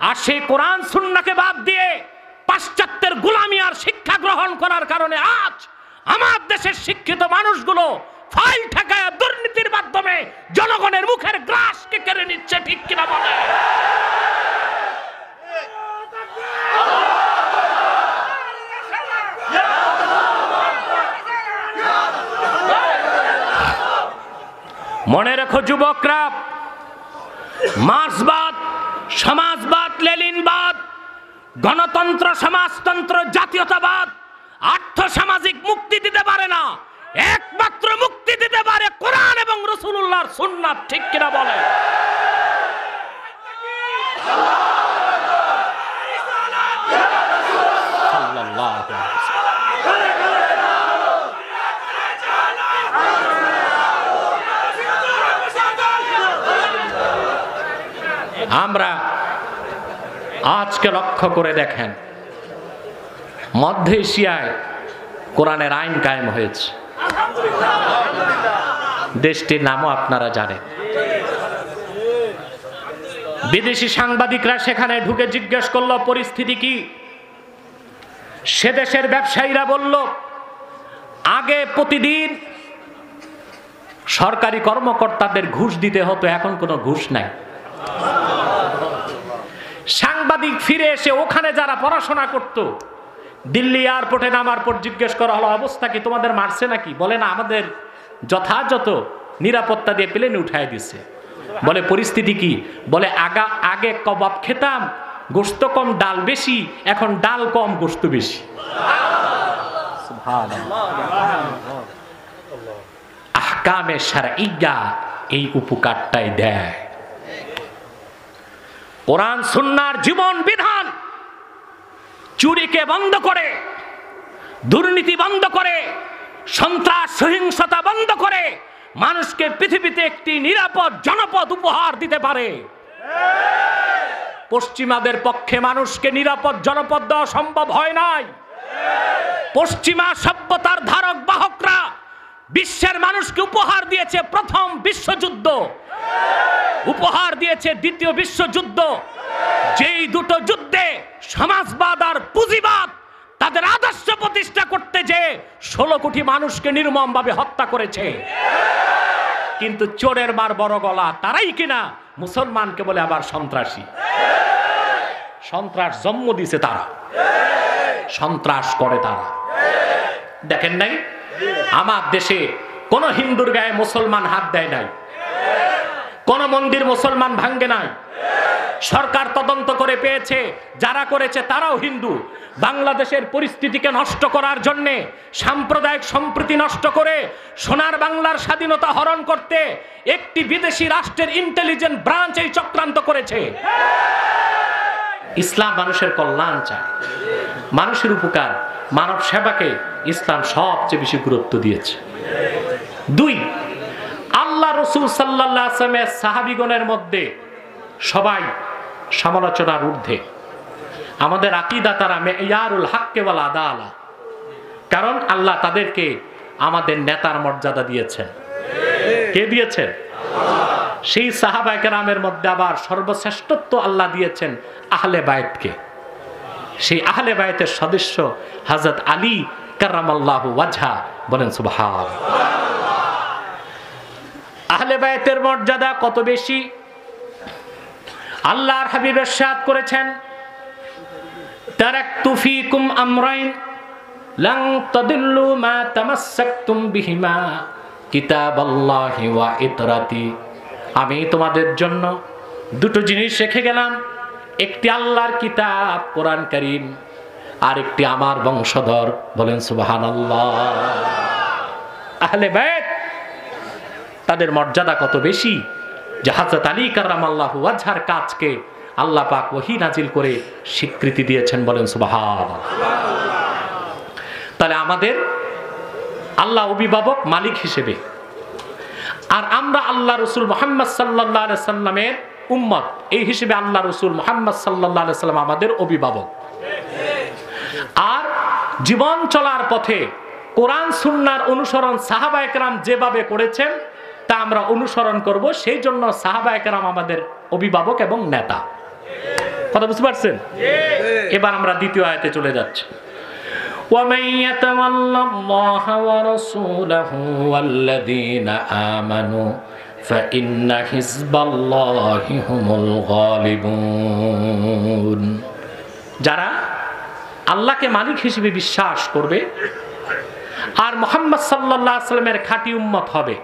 আর সেই কোরআন সুন্নাহকে বাদ দিয়ে পাশ্চাত্যের গোলামি আর শিক্ষা গ্রহণ করার কারণে আজ আমার দেশের শিক্ষিত মানুষগুলো ফাইল ঠেকায় দুর্নীতির মাধ্যমে জনগণের মুখের গ্রাসকে কেড়ে নিচ্ছে। ঠিক কিনা বলে? মনে রেখো যুবকরা, মার্ক্সবাদ, সমাজবাদ, লেনিনবাদ, গণতন্ত্র, সমাজতন্ত্র, জাতীয়তাবাদ আর্থ সামাজিক মুক্তি দিতে পারে না। একমাত্র মুক্তি দিতে পারে কোরআন এবং রাসূলুল্লাহর সুন্নাত। ঠিক কিনা বলে? আমরা আজকে লক্ষ্য করে দেখেন, মধ্য এশিয়ায় কোরআনের আইন কায়েম হয়েছে। দেশটির নামও আপনারা জানেন। বিদেশি সাংবাদিকরা সেখানে ঢুকে জিজ্ঞেস করলো পরিস্থিতি কি। সে দেশের ব্যবসায়ীরা বলল, আগে প্রতিদিন সরকারি কর্মকর্তাদের ঘুষ দিতে হতো, এখন কোনো ঘুষ নাই। সাংবাদিক ফিরে এসে ওখানে যারা পড়াশোনা করত, দিল্লি এয়ারপোর্টে নামার পর জিজ্ঞেস করা হলো, অবস্থা কি, তোমাদের মারছে নাকি? বলে না, আমাদের যথাযথ নিরাপত্তা দিয়ে প্লেনে উঠায় দিচ্ছে। বলে পরিস্থিতি কি? বলে আগে কবাব খেতাম, গোশত কম ডাল বেশি, এখন ডাল কম গোশত বেশি। আহকামে শারঈয়া এই উপকারটাই দেয়। কোরআন সুন্নাহর জীবন বিধান চুরিকে বন্ধ করে, দুর্নীতি বন্ধ করে, সন্ত্রাস সহিংসতা বন্ধ করে মানুষকে পৃথিবীতে একটি নিরাপদ জনপদ উপহার দিতে পারে। পশ্চিমাদের পক্ষে মানুষকে নিরাপদ জনপদ দেওয়া সম্ভব হয় নাই। পশ্চিমা সভ্যতার ধারক বাহকরা বিশ্বের মানুষকে উপহার দিয়েছে প্রথম বিশ্বযুদ্ধ, উপহার দিয়েছে দ্বিতীয় বিশ্বযুদ্ধ। যেই দুটো যুদ্ধে সমাজবাদ আর পুঁজিবাদ তাদের আদর্শ প্রতিষ্ঠা করতে যে 16 কোটি মানুষকে নির্মমভাবে হত্যা করেছে। কিন্তু চোরের মার বড় গলা তারাই কিনা মুসলমানকে বলে আবার সন্ত্রাসী। সন্ত্রাস জন্ম দিছে তারা, সন্ত্রাস করে তারা। দেখেন নাই, আমার দেশে কোন হিন্দুর গায়ে মুসলমান হাত দেয় নাই, কোন মন্দির মুসলমান ভাঙ্গে নাই। সরকার তদন্ত করে পেয়েছে যারা করেছে তারাও হিন্দু। বাংলাদেশের পরিস্থিতিকে নষ্ট করার জন্য, সাম্প্রদায়িক সম্প্রীতি নষ্ট করে সোনার বাংলার স্বাধীনতা হরণ করতে একটি বিদেশি রাষ্ট্রের ইন্টেলিজেন্ট ব্রাঞ্চ এই চক্রান্ত করেছে। ইসলাম মানুষের কল্যাণ চায়, মানুষের উপকার, মানব সেবাকে ইসলাম সবচেয়ে বেশি গুরুত্ব দিয়েছে। 2, আল্লাহ রাসূল সাল্লাল্লাহু আলাইহি ওয়াসাল্লামের সাহাবীগণের মধ্যে সবাই সমালোচনার ঊর্ধ্বে। আমাদের আকীদা তারা মেয়ারুল হাক্কে ওয়াল আদালা, কারণ আল্লাহ তাদেরকে আমাদের নেতার মর্যাদা দিয়েছেন। কে দিয়েছেন? সেই সাহাবায়ে কেরামের মধ্যে আবার সর্বশ্রেষ্ঠত্ব আল্লাহ দিয়েছেন আহলে বায়তকে। সেই আহলে বায়তের সদস্য হযরত আলী কাররামাল্লাহু ওয়াজহা। বলেন সুবহানাল্লাহ। আহলে বায়তের মর্যাদা কত বেশি আল্লাহর হাবিব ইরশাদ করেছেন, তারাকতু ফীকুম আমরাইন লান তাদিল্লু মা তামাসসাকতুম বিহিমা কিতাবাল্লাহি ওয়া ইতরাতি। আমি তোমাদের জন্য দুটো জিনিস রেখে গেলাম, একটি আল্লাহর কিতাব কোরআন কারীম, আর একটি আমার বংশধর। বলেন সুবহানাল্লাহ। আহলে বায়ত তাদের মর্যাদা কত বেশি যে হযরত আলী কাররামাল্লাহু ওয়াজহার কাজকে আল্লাহ পাক ওহী নাজিল করে স্বীকৃতি দিয়েছেন। বলেন সুবহানাল্লাহ। তাহলে আমাদের আল্লাহ অভিভাবক, মালিক হিসেবে, আর আমরা আল্লাহ রাসূল মুহাম্মদ সাল্লাল্লাহু আলাইহি সাল্লামের উম্মত, এই হিসেবে আল্লাহ রাসূল মুহাম্মদ সাল্লাল্লাহু আলাইহি সাল্লাম আমাদের অভিভাবক। আর জীবন চলার পথে কোরআন সুন্নাহর অনুসরণ সাহাবায়ে কেরাম যেভাবে করেছেন তা আমরা অনুসরণ করব। সেই জন্য সাহাবায়ে কেরাম আমাদের অভিভাবক এবং নেতা। কথা বুঝতে পারছেন? এবার আমরা দ্বিতীয় আয়াতে চলে যাচ্ছি। وَمَن يَتَوَلَّ اللَّهَ وَرَسُولَهُ وَالَّذِينَ آمَنُوا فَإِنَّ حِزْبَ اللَّهِ هُمُ الْغَالِبُونَ। যারা আল্লাহকে মালিক হিসেবে বিশ্বাস করবে আর মুহাম্মদ সাল্লাল্লাহু আলাইহি সাল্লামের খাঁটি উম্মত হবে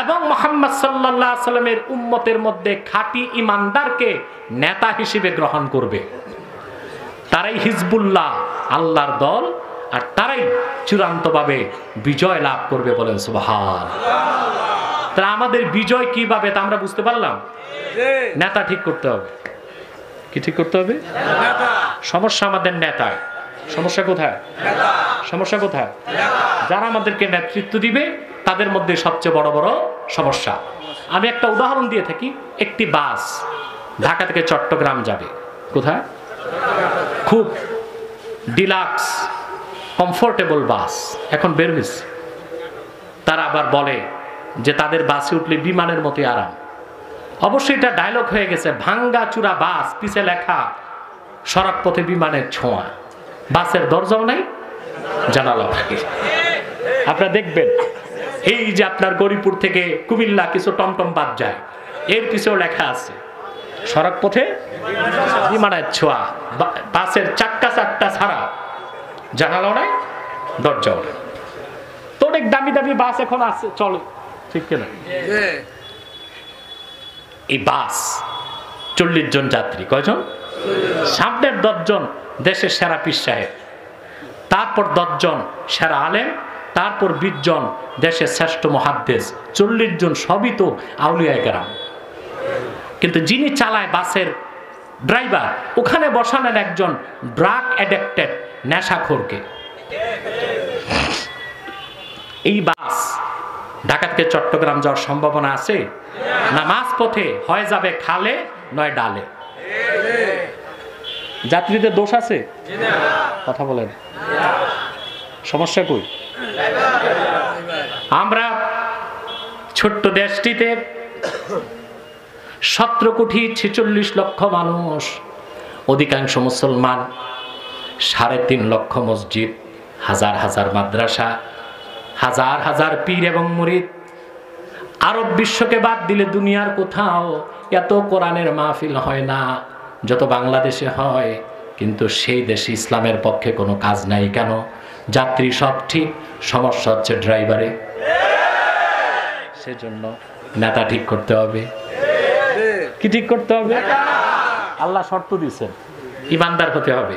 এবং মুহাম্মদ সাল্লাল্লাহু আলাইহি সাল্লামের উম্মতের মধ্যে খাঁটি ঈমানদারকে নেতা হিসেবে গ্রহণ করবে, তারাই হিজবুল্লাহ, আল্লাহর দল, আর তারাই চূড়ান্তভাবে বিজয় লাভ করবে। বলেন সুবহানাল্লাহ। তাহলে আমাদের বিজয় কিভাবে তা আমরা বুঝতে পারলাম। নেতা ঠিক করতে হবে। কি ঠিক করতে হবে? সমস্যা আমাদের নেতায়। সমস্যা কোথায়? সমস্যা কোথায়? যারা আমাদেরকে নেতৃত্ব দিবে তাদের মধ্যে সবচেয়ে বড় বড় সমস্যা। আমি একটা উদাহরণ দিয়ে থাকি। একটি বাস ঢাকা থেকে চট্টগ্রাম যাবে। কোথায়? খুব ডিলাক্স কমফোর্টেবল বাস এখন বের হয়েছে। তারা আবার বলে যে তাদের বাসে উঠলে বিমানের মতোই আরাম। অবশ্যই এটা ডায়লগ হয়ে গেছে। ভাঙ্গা চূড়া বাস, পিছে লেখা সড়ক পথে বিমানের ছোঁয়া। বাসের দরজাও নাই, জানালা থাকে। আপনারা দেখবেন এই যে আপনার গরিপুর থেকে কুমিল্লা কিছু টমটম বাদ যায়, এর পিছেও লেখা আছে সড়ক পথে বিমানের ছোঁয়া। বাসের চাক্কা ছাড়া জানালাও নাই, দরজাও নাই। তো অনেক দামি দামি বাস এখন আছে, চলে, ঠিক কিনা? এই বাস 40 জন যাত্রী। কয়জন? সামনের 10 জন দেশের সেরা পীর সাহেব, তারপর 10 জন সেরা আলেম, তারপর 20 জন দেশের শ্রেষ্ঠ মুহাদ্দিস, 40 জন সবই তো আউলিয়ায়ে কেরাম। কিন্তু যিনি চালায় বাসের ড্রাইভার, ওখানে বসালেন একজন ড্রাগ অ্যাডিক্টেড নেশাখোরকে। এই বাস ঢাকা থেকে চট্টগ্রাম যাওয়ার সম্ভাবনা আছে না? মাঝ পথে হয় যাবে খালে নয় ডালে। যাত্রীদের দোষ আছে? কথা বলেন, সমস্যা কই? আমরা ছোট্ট দেশটিতে 17,46 লক্ষ মানুষ, অধিকাংশ মুসলমান, 3.5 লক্ষ মসজিদ, হাজার হাজার মাদ্রাসা, হাজার হাজার পীর এবং মুরিদ। আরব বিশ্বকে বাদ দিলে দুনিয়ার কোথাও এত কোরআনের মাহফিল হয় না যত বাংলাদেশে হয়। কিন্তু সেই দেশে ইসলামের পক্ষে কোনো কাজ নাই। কেন? যাত্রী সব ঠিক, সমস্যা হচ্ছে ড্রাইভারে। সেজন্য নেতা ঠিক করতে হবে। কি ঠিক করতে হবে? আল্লাহ শর্ত দিয়েছেন, ইমানদার হতে হবে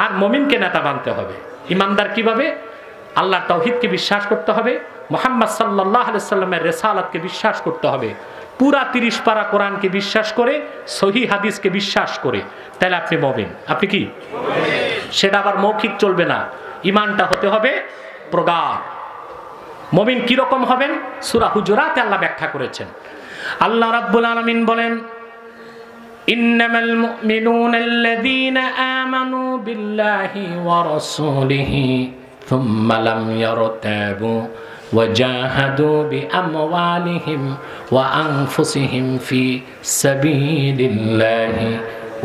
আর মুমিনকে নেতা মানতে হবে। ইমানদার কিভাবে? আল্লাহর তাওহীদকে বিশ্বাস করতে হবে, মুহাম্মদ সাল্লাল্লাহু আলাইহি সাল্লামের রিসালাতকে বিশ্বাস করতে হবে, পুরা 30 পারা কোরআনকে বিশ্বাস করে, সহিহ হাদিসকে বিশ্বাস করে, তাহলে আপনি মুমিন। আপনি কি? সেটা আবার মৌখিক চলবে না, ইমানটা হতে হবে প্রগাঢ়। মুমিন কি রকম হবেন? সূরা হুজুরাতে আল্লাহ ব্যাখ্যা করেছেন। আল্লাহ রাব্বুল আলামিন বলেন, ইন্নামাল মুমিনুনাল্লাযীনা আমানু বিল্লাহি ওয়া রাসূলিহি থুম্মা লাম ইয়ারতাবু ওয়া জাহাদু বিআমওয়ালিহিম ওয়া আনফুসিহিম ফি সাবিলিল্লাহি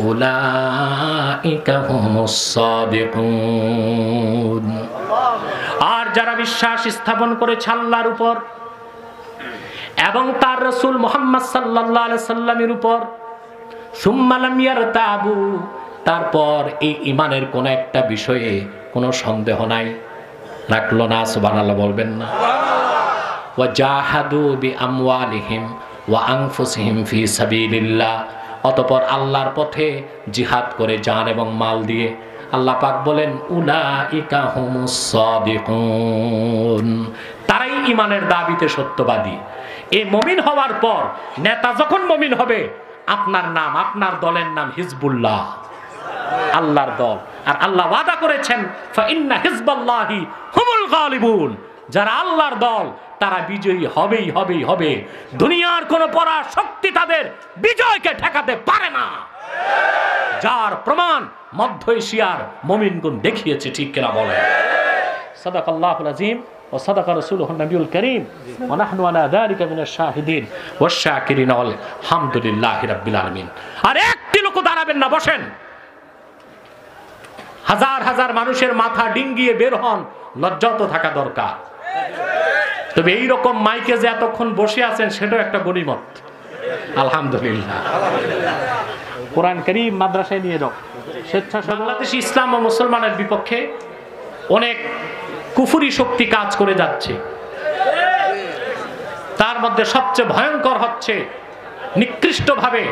উলাইকা হুমুস সাদিকুন। আর যারা বিশ্বাস স্থাপন করেছে আল্লাহর উপর এবং তার রাসূল মুহাম্মদ সাল্লাল্লাহু আলাইহি সাল্লামের উপর, সুম্মা লাম ইয়ারতাবু, তারপর এই ঈমানের কোন একটা বিষয়ে কোনো সন্দেহ নাই, রাখলো না, সুবহানাল্লাহ বলবেন না? ওয়া জাহাদু বিআমওয়ালিহিম ওয়া আনফুসিহিম ফি সাবিলিল্লাহ, অতঃপর আল্লাহর পথে জিহাদ করে জান এবং মাল দিয়ে। আল্লাহ পাক বলেন, উলাইকা হুমুস সাদিকুন, তারাই ঈমানের দাবিতে সত্যবাদী। এই মুমিন হওয়ার পর নেতা যখন মুমিন হবে, আপনার নাম, আপনার দলের নাম হিজবুল্লাহ, আল্লাহর দল। আর আল্লাহ ওয়াদা করেছেন, ফা ইন্না হিজবাল্লাহি হুমুল গালিবুন, যারা আল্লাহর দল তারা বিজয়ী হবেই হবেই হবে। দুনিয়ার কোন পরাশক্তি তাদের বিজয়কে ঠেকাতে পারে না, যার প্রমাণ মধ্য এশিয়ার মুমিনগণ দেখিয়েছে। ঠিক কিনা বলেন? সাদাকাল্লাহুল আযীম ওয়া সাদাকা রাসূলুহুন নবিয়ুল কারীম ওয়া নাহনু আলা যালিকা মিনাশ শাহিদিন ওয়াশ শাকিরিন আলহামদুলিল্লাহি রাব্বিল আলামিন। আর একটি লোক দ্বারা চিল্লাবেন না, বসেন। হাজার হাজার মানুষের মাথা ডিঙ্গিয়ে বের হন, লজ্জা তো থাকা দরকার। তবে এইরকম মাইকে যে এতক্ষণ বসে আছেন সেটাও একটা গনিমত, আলহামদুলিল্লাহ। কোরআন কারীম মাদ্রাসায় নিয়ে যাও। বাংলাদেশে ইসলাম ও মুসলমানের বিপক্ষে অনেক কুফরি শক্তি কাজ করে যাচ্ছে। তার মধ্যে সবচেয়ে ভয়ঙ্কর হচ্ছে নিকৃষ্টভাবে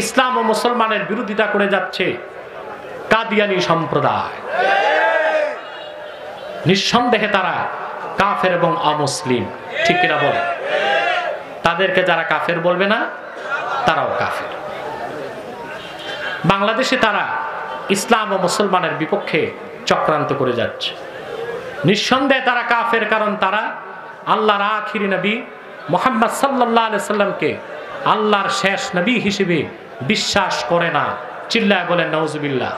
ইসলাম ও মুসলমানের বিরোধিতা করে যাচ্ছে কাদিয়ানী সম্প্রদায়। নিঃসন্দেহে তারা কাফের এবং অমুসলিম, ঠিক কিনা বলে? তাদেরকে যারা কাফের বলবে না তারাও কাফের। বাংলাদেশে তারা ইসলাম ও মুসলমানের বিপক্ষে চক্রান্ত করে যাচ্ছে। নিঃসন্দেহে তারা কাফের, কারণ তারা আল্লাহর আখিরি নবী মুহাম্মদ সাল্লাল্লাহু আলাইহি সাল্লামকে আল্লাহর শেষ নবী হিসেবে বিশ্বাস করে না। চিল্লায় বলেন নাউজুবিল্লাহ।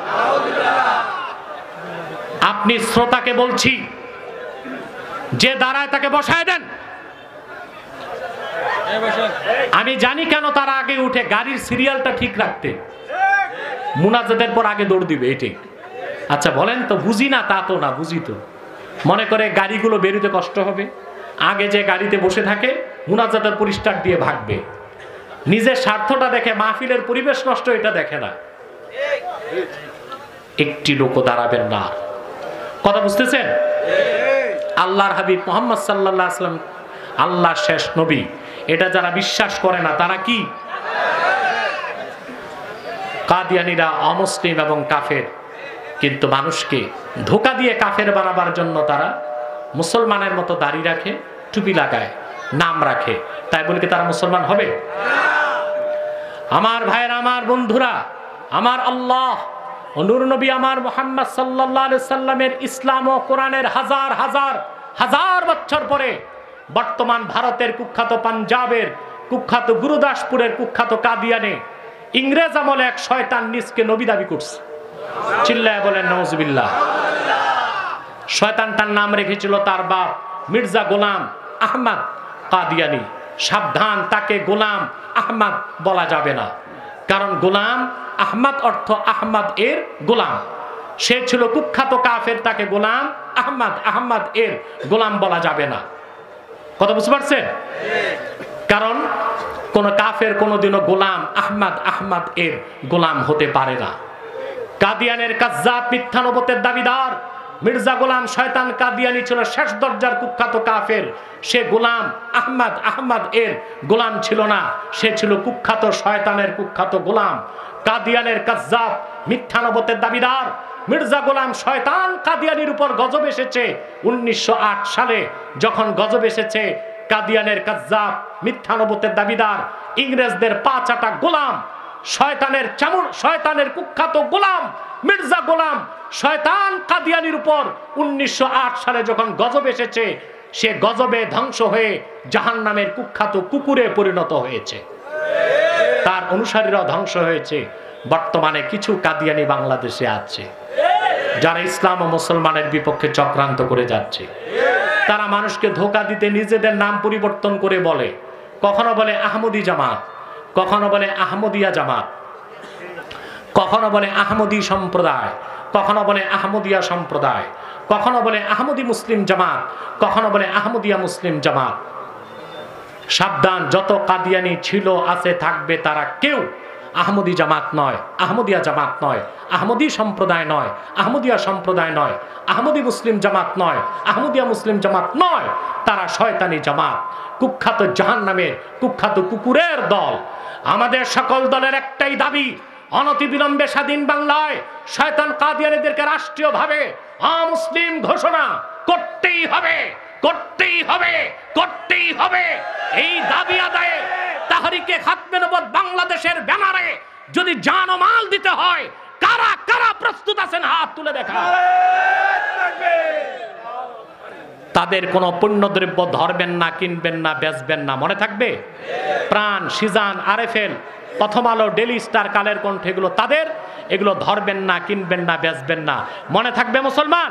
আপনি শ্রোতাকে বলছি, যে দাঁড়ায় তাকে বসায় দেন। আমি জানি কেন তারা আগে উঠে, গাড়ির সিরিয়ালটা ঠিক রাখতে, মুনাজাতের পর আগে দৌড় দিবে, এটাই। আচ্ছা বলেন তো, বুঝি না তা তো না, বুঝি তো। মনে করে গাড়িগুলো বেরোতে কষ্ট হবে, আগে যে গাড়িতে বসে থাকে মুনাজাতের পরিষ্কার দিয়ে ভাগবে। নিজের স্বার্থটা দেখে, মাহফিলের পরিবেশ নষ্ট এটা দেখে না। একটি লোকও দাঁড়াবেন না। কথা বুঝতেছেন? আল্লাহর হাবিব মুহাম্মদ সাল্লাল্লাহু আলাইহি ওয়াসাল্লাম আল্লাহর শেষ নবী, এটা যারা বিশ্বাস করে না তারা কি? কাদিয়ানীরা অমুসলিম এবং কাফের। কিন্তু মানুষকে ধোঁকা দিয়ে কাফের বানাবার জন্য তারা মুসলমানের মতো দাড়ি রাখে, টুপি লাগায়, নাম রাখে। তাই বলে কি তারা মুসলমান হবে? আমার ভাইয়েরা, আমার বন্ধুরা, আমার আল্লাহ ও নূর নবী আমার মুহাম্মদ সাল্লাল্লাহু আলাইহি সাল্লামের ইসলাম ও কোরআনের হাজার হাজার হাজার বছর পরে বর্তমান ভারতের কুখ্যাত, পাঞ্জাবের কুখ্যাত, গুরুদাসপুরের কুখ্যাত কাদিয়ানে ইংরেজ আমলে এক শয়তান নিজকে নবী দাবি করছে। চিল্লায় বলেন নাউজুবিল্লাহ। শয়তানটার নাম রেখেছিল তার বাপ মির্জা গোলাম আহমদ কাদিয়ানী। সাবধান, তাকে গোলাম আহমদ বলা যাবে না, কারণ গোলাম আহমদ অর্থ আহমদ এর গোলাম। সে ছিল কুখ্যাত কাফের, তাকে গোলাম আহমদ, আহমদ এর গোলাম বলা যাবে না। কথা বুঝতে পারছেন? কারণ কোন কাফের কোনদিনও গোলাম আহমদ, আহমদ এর গোলাম হতে পারে না। কাদিয়ানের কাজ্জাব, মিথ্যা নবুয়তের দাবিদার মির্জা গোলাম শয়তান কাদিয়ানী ছিল শেষ দরজার কুখ্যাত কাফের। সে গোলাম আহমদ, আহমদ এর গোলাম ছিল না, সে ছিল কুখ্যাত শয়তানের কুখ্যাত গোলাম। কাদিয়ানের কাজ্জাব, মিথ্যা নবুয়তের দাবিদার মির্জা গোলাম শয়তান কাদিয়ানীর উপর গজব এসেছে 1908 সালে। যখন গজব এসেছে, কাদিয়ানের কাজ্জাব, মিথ্যা নবুয়তের দাবিদার ইংরেজদের পা চাটা গোলাম, শয়তানের কুখ্যাত গোলাম মির্জা গোলাম শয়তান কাদিয়ানীর উপর 1908 সালে যখন গজব এসেছে, সে গজবে ধ্বংস হয়ে জাহান্নামের কুখ্যাত কুকুরে পরিণত হয়েছে। তার অনুসারীরা ধ্বংস হয়েছে। বর্তমানে কিছু কাদিয়ানী বাংলাদেশে আছে যারা ইসলাম ও মুসলমানের বিপক্ষে চক্রান্ত করে যাচ্ছে। তারা মানুষকে ধোঁকা দিতে নিজেদের নাম পরিবর্তন করে বলে, কখনো বলে আহমদী জামাত, কখনো বলে আহমদিয়া জামাত, কখনো বলে আহমদী সম্প্রদায়, কখনো বলে আহমদিয়া সম্প্রদায়, কখনো বলে আহমদী মুসলিম জামাত, কখনো বলে আহমদিয়া মুসলিম জামাত। সাবধান, যত কাদিয়ানী ছিল, আছে, থাকবে, তারা কেউ আহমদী জামাত নয়, আহমদিয়া জামাত নয়, আহমদী সম্প্রদায় নয়, আহমদিয়া সম্প্রদায় নয়, আহমদী মুসলিম জামাত নয়, আহমদিয়া মুসলিম জামাত নয়। তারা শয়তানি জামাত, কুখ্যাত জাহান্নামের কুখ্যাত কুকুরের দল। আমাদের সকল দলের একটাই দাবি, অনতিবিলম্বে স্বাধীন বাংলায় শয়তান কাদিয়ানীদেরকে রাষ্ট্রীয়ভাবে অমুসলিম ঘোষণা করতেই হবে, করতেই হবে, করতেই হবে। এই দাবি আদায়ে তাহরিকে খাতমে নবুয়ত বাংলাদেশের ব্যানারে যদি জান ও মাল দিতে হয়, কারা কারা প্রস্তুত আছেন হাত তুলে দেখা। তাদের কোনো পণ্যদ্রব্য ধরবেন না, কিনবেন না, বেচবেন না, মনে থাকবে? প্রাণ, সিজান, আরএফএল, প্রথম আলো, ডেলি স্টার, কালের কণ্ঠ, এগুলো তাদের, এগুলো ধরবেন না, কিনবেন না, বেচবেন না, মনে থাকবে মুসলমান?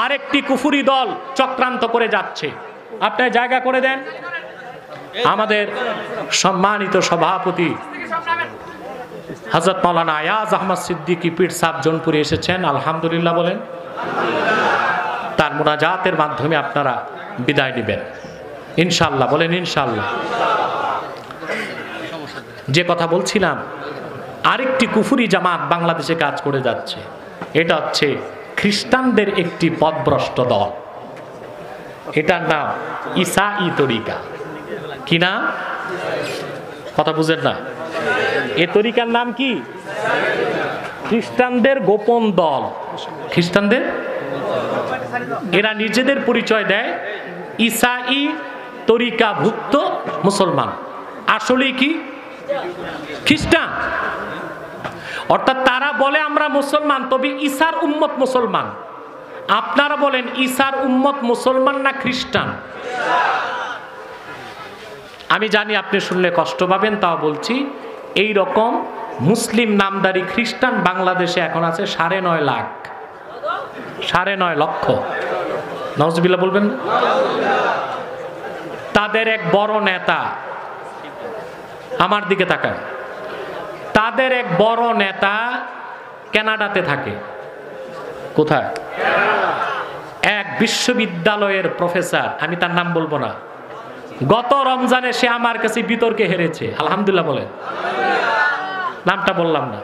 আরেকটি কুফুরি দল চক্রান্ত করে যাচ্ছে, আপনি জায়গা করে দেন। আমাদের সম্মানিত সভাপতি হযরত মাওলানা আয়াজ আহমদ সিদ্দিকী পীর সাহেব জৌনপুরে এসেছেন, আলহামদুলিল্লাহ বলেন। তার মুনাজাতের মাধ্যমে আপনারা বিদায় নেবেন ইনশাআল্লাহ, বলেন ইনশাআল্লাহ। যে কথা বলছিলাম, আরেকটি কুফরি জামাত বাংলাদেশে কাজ করে যাচ্ছে, এটা হচ্ছে খ্রিস্টানদের একটি পথভ্রষ্ট দল। এটার নাম ঈসাঈ তরিকা। কি নাম? কথা বুঝেন না? এ তরিকার নাম কি? খ্রিস্টানদের গোপন দল। খ্রিস্টানদের, এরা নিজেদের পরিচয় দেয় ঈসাঈ তরিকাভুক্ত মুসলমান, আসলে কি খ্রিস্টান। অর্থাৎ তারা বলে আমরা মুসলমান, তবে ঈসার উম্মত মুসলমান। আপনারা বলেন ঈসার উম্মত মুসলমান না খ্রিস্টান? আমি জানি আপনি শুনলে কষ্ট পাবেন, তাও বলছি, এই রকম মুসলিম নামদারি খ্রিস্টান বাংলাদেশে এখন আছে 9.5 লাখ, 9.5 লক্ষ। নাউজুবিল্লাহ বলবেন। তাদের এক বড় নেতা, আমার দিকে তাকান, তাদের এক বড় নেতা কানাডাতে থাকে। কোথায়? এক বিশ্ববিদ্যালয়ের প্রফেসর, আমি তার নাম বলবো না। গত রমজানে সে আমার কাছে বিতর্কে হেরেছে, আলহামদুলিল্লাহ বলেন। নামটা বললাম না।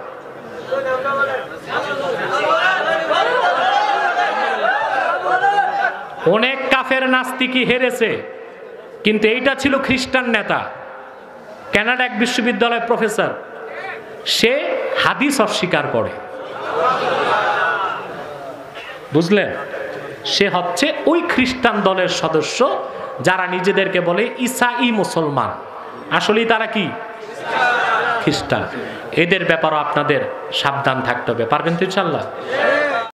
অনেক কাফের নাস্তিকই হেরেছে, কিন্তু এইটা ছিল খ্রিস্টান নেতা, কানাডা এক বিশ্ববিদ্যালয়ের প্রফেসর। সে হাদিস অস্বীকার করে, বুঝলেন? সে হচ্ছে ওই খ্রিস্টান দলের সদস্য যারা নিজেদেরকে বলে ঈসাঈ মুসলমান, আসলেই তারা কি খ্রিস্টান। এদের ব্যাপারও আপনাদের সাবধান থাকতে হবে। পারবেন তো ইনশাআল্লাহ?